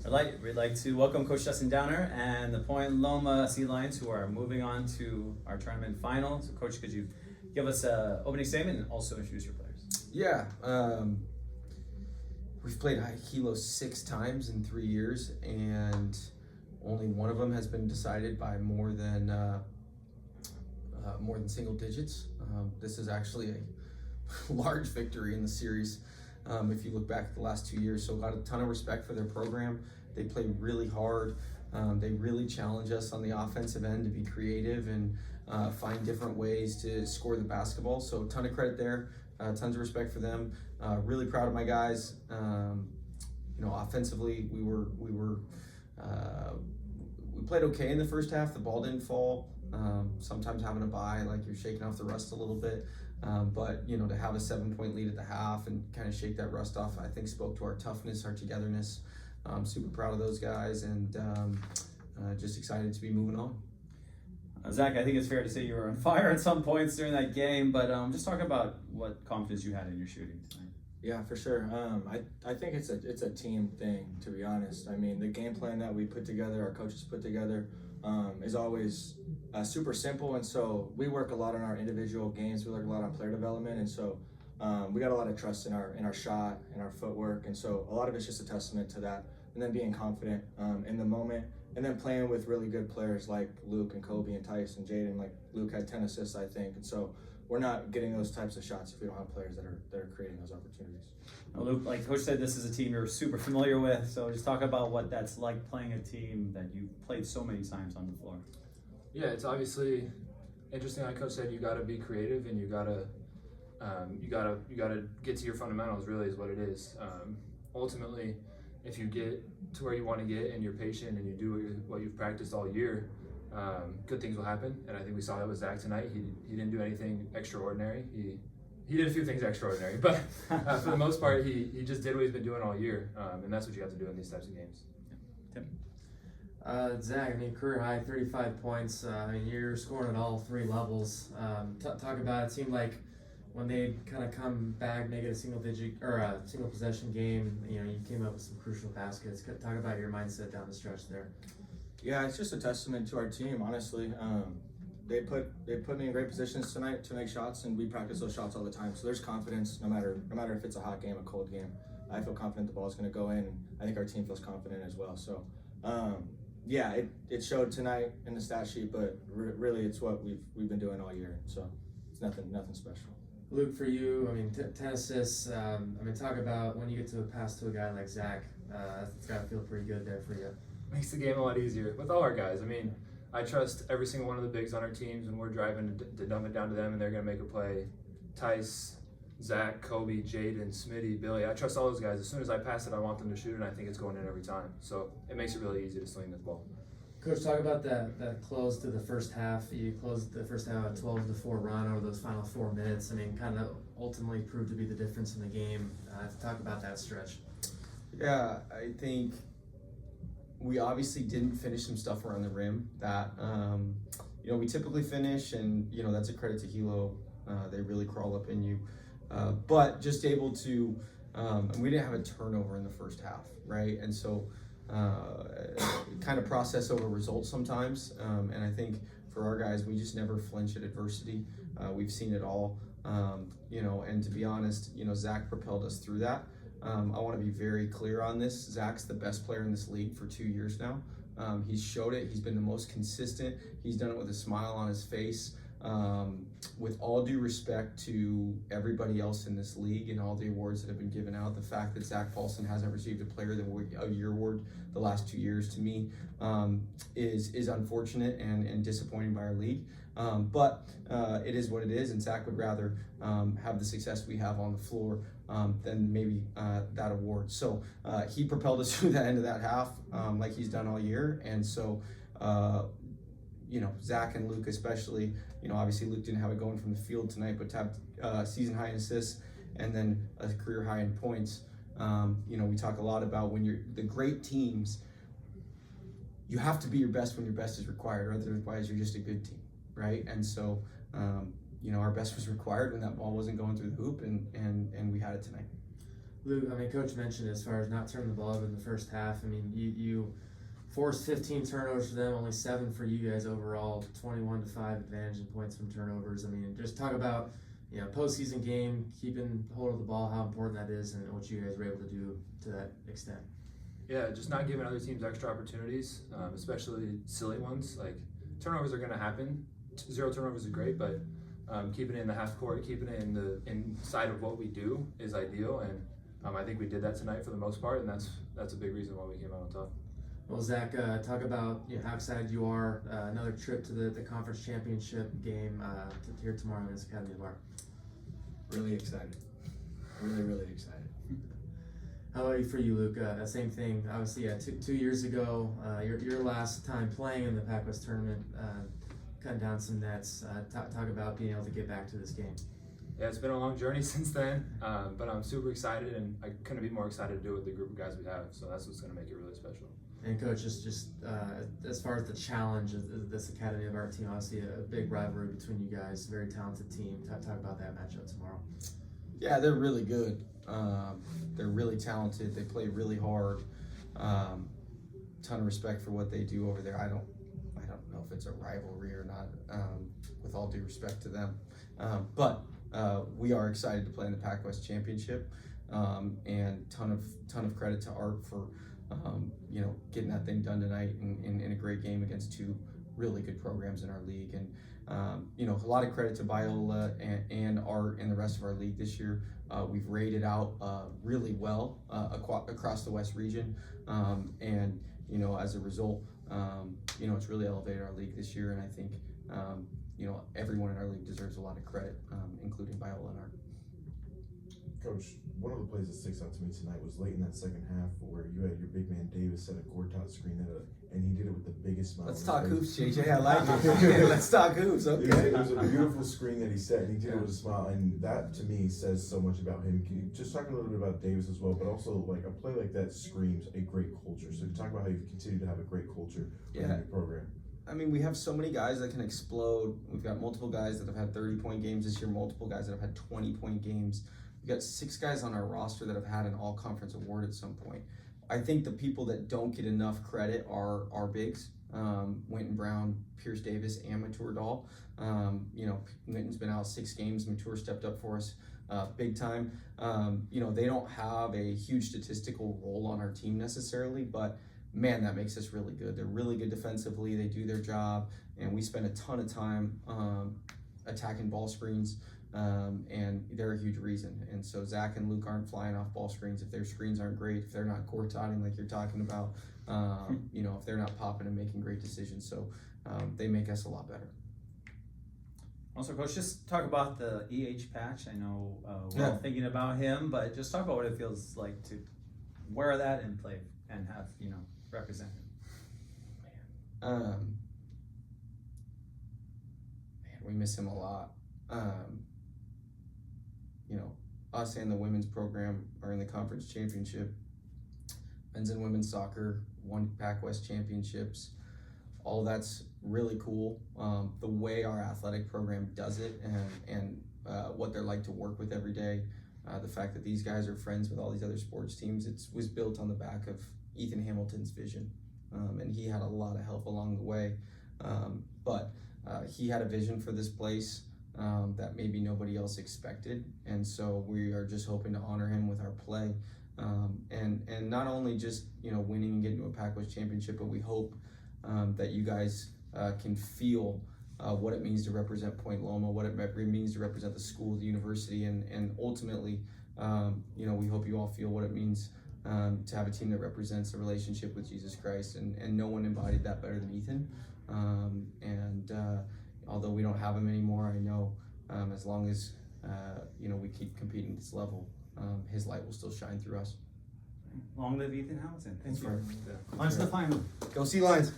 We'd like to welcome Coach Justin Downer and the Point Loma Sea Lions, who are moving on to our tournament final. So, Coach, could you give us an opening statement and also introduce your players? Yeah, we've played Hilo 6 times in 3 years, and only one of them has been decided by more than single digits. This is actually a large victory in the series. If you look back at the last 2 years, so got a ton of respect for their program. They play really hard. They really challenge us on the offensive end to be creative and find different ways to score the basketball. So a ton of credit there. Tons of respect for them. Really proud of my guys. Offensively, we played okay in the first half. The ball didn't fall. Sometimes having a bye, like you're shaking off the rust a little bit. But to have a 7-point lead at the half and kind of shake that rust off, I think spoke to our toughness, our togetherness. I'm super proud of those guys, and just excited to be moving on. Zach, I think it's fair to say you were on fire at some points during that game, but just talk about what confidence you had in your shooting tonight. Yeah, for sure. I think it's a team thing, to be honest. I mean, the game plan that we put together, our coaches put together, is always super simple, and so we work a lot on our individual games. We work a lot on player development, and so we got a lot of trust in our shot and our footwork, and so a lot of it's just a testament to that, and then being confident in the moment, and then playing with really good players like Luke and Kobe and Tice and Jaden. Like Luke had 10 assists, I think, and so we're not getting those types of shots if we don't have players that are creating those opportunities. Now, Luke, like Coach said, this is a team you're super familiar with, so just talk about what that's like playing a team that you've played so many times on the floor. Yeah, it's obviously interesting. Like Coach said, you got to be creative and you gotta get to your fundamentals. Really, is what it is. Ultimately, if you get to where you want to get and you're patient and you do what you've practiced all year, good things will happen. And I think we saw that with Zach tonight. He didn't do anything extraordinary. He did a few things extraordinary, but for the most part, he just did what he's been doing all year, and that's what you have to do in these types of games. Tim? Zach, career high, 35 points. You're scoring at all 3 levels. Talk about it. Seemed like when they kind of come back, make it a single possession game, you came up with some crucial baskets. Talk about your mindset down the stretch there. Yeah, it's just a testament to our team, honestly. They put me in great positions tonight to make shots, and we practice those shots all the time. So there's confidence, no matter if it's a hot game, a cold game. I feel confident the ball's going to go in, and I think our team feels confident as well. So, it showed tonight in the stat sheet, but really it's what we've been doing all year. So it's nothing special. Luke, for you, 10 assists. Talk about when you get to pass to a guy like Zach. It's got to feel pretty good there for you. Makes the game a lot easier with all our guys. I trust every single one of the bigs on our teams when we're driving to dumb it down to them, and they're going to make a play. Tice, Zach, Kobe, Jaden, Smitty, Billy. I trust all those guys. As soon as I pass it, I want them to shoot, and I think it's going in every time. So it makes it really easy to sling the ball. Coach, talk about that close to the first half. You closed the first half with a 12-4 run over those final 4 minutes. Kind of ultimately proved to be the difference in the game. Talk about that stretch. Yeah, I think we obviously didn't finish some stuff around the rim that we typically finish, and that's a credit to Hilo. They really crawl up in you, but just able to and we didn't have a turnover in the first half, right? And so kind of process over results sometimes, and I think for our guys, we just never flinch at adversity. We've seen it all, and to be honest, Zach propelled us through that. I want to be very clear on this. Zach's the best player in this league for 2 years now. He's showed it. He's been the most consistent. He's done it with a smile on his face. With all due respect to everybody else in this league and all the awards that have been given out, the fact that Zach Paulson hasn't received a Player of the Year award the last 2 years, to me, is unfortunate and disappointing by our league. But it is what it is, and Zach would rather have the success we have on the floor than maybe that award. So he propelled us through the end of that half like he's done all year, and so Zach and Luke especially, obviously Luke didn't have it going from the field tonight, but to have season high in assists and then a career high in points. We talk a lot about when you're the great teams, you have to be your best when your best is required, otherwise you're just a good team, right? And so, our best was required when that ball wasn't going through the hoop, and we had it tonight. Luke, I mean, Coach mentioned as far as not turning the ball over in the first half. I mean, you forced 15 turnovers for them, only 7 for you guys overall, 21-5 advantage in points from turnovers. I mean, just talk about, postseason game, keeping hold of the ball, how important that is, and what you guys were able to do to that extent. Yeah, just not giving other teams extra opportunities, especially silly ones. Like, turnovers are going to happen. 0 turnovers is great, but keeping it in the half court, keeping it inside of what we do is ideal, and I think we did that tonight for the most part, and that's a big reason why we came out on top. Well, Zach, talk about how excited you are. Another trip to the conference championship game here tomorrow in this Academy of Art. Really excited. Really, really excited. How about for you, Luke? Same thing. Obviously, 2 years ago, your last time playing in the PacWest tournament, cutting down some nets. Talk about being able to get back to this game. Yeah, it's been a long journey since then, but I'm super excited, and I couldn't be more excited to do it with the group of guys we have. So that's what's going to make it really special. And Coach, just as far as the challenge of this Academy of Art team, obviously a big rivalry between you guys, very talented team. Talk about that matchup tomorrow. Yeah, they're really good. They're really talented. They play really hard. Ton of respect for what they do over there. I don't know if it's a rivalry or not. With all due respect to them, but we are excited to play in the PacWest Championship, and ton of credit to Art for getting that thing done tonight in a great game against 2 really good programs in our league, and a lot of credit to Viola and Art and the rest of our league this year. We've rated out really well across the West region, and as a result, it's really elevated our league this year, and I think everyone in our league deserves a lot of credit, including Viola and Art. Coach, one of the plays that sticks out to me tonight was late in that second half where you had your big man Davis set a court-out screen and he did it with the biggest smile. Let's talk hoops, JJ. I like it. Let's talk hoops. Okay. It was a beautiful screen that he set, and he did it with a smile, and that to me says so much about him. Can you just talk a little bit about Davis as well, but also like a play like that screams a great culture. So talk about how you continue to have a great culture within your program. I mean, we have so many guys that can explode. We've got multiple guys that have had 30-point games this year, multiple guys that have had 20-point games. We've got 6 guys on our roster that have had an all-conference award at some point. I think the people that don't get enough credit are our bigs, Winton Brown, Pierce Davis, and Mature Dahl. Winton's been out 6 games. Mature stepped up for us big time. They don't have a huge statistical role on our team necessarily, but man, that makes us really good. They're really good defensively. They do their job, and we spend a ton of time attacking ball screens, and they're a huge reason. And so Zach and Luke aren't flying off ball screens if their screens aren't great, if they're not court-totting like you're talking about, if they're not popping and making great decisions. So they make us a lot better. Also, Coach, just talk about the EH patch. I know we're all thinking about him, but just talk about what it feels like to wear that and play and have, represent him. Man, we miss him a lot. Us and the women's program are in the conference championship. Men's and women's soccer won PacWest championships. All that's really cool. The way our athletic program does it and what they're like to work with every day. The fact that these guys are friends with all these other sports teams, was built on the back of Ethan Hamilton's vision. And he had a lot of help along the way. But he had a vision for this place that maybe nobody else expected. And so we are just hoping to honor him with our play. And not only just, winning and getting to a PacWest championship, but we hope that you guys can feel what it means to represent Point Loma, what it means to represent the school, the university, and ultimately, we hope you all feel what it means to have a team that represents a relationship with Jesus Christ, and no one embodied that better than Ethan. Although we don't have him anymore, I know as long as we keep competing at this level, his light will still shine through us. Long live Ethan Hamilton. Thanks That's for on to the final. Go Sea Lions!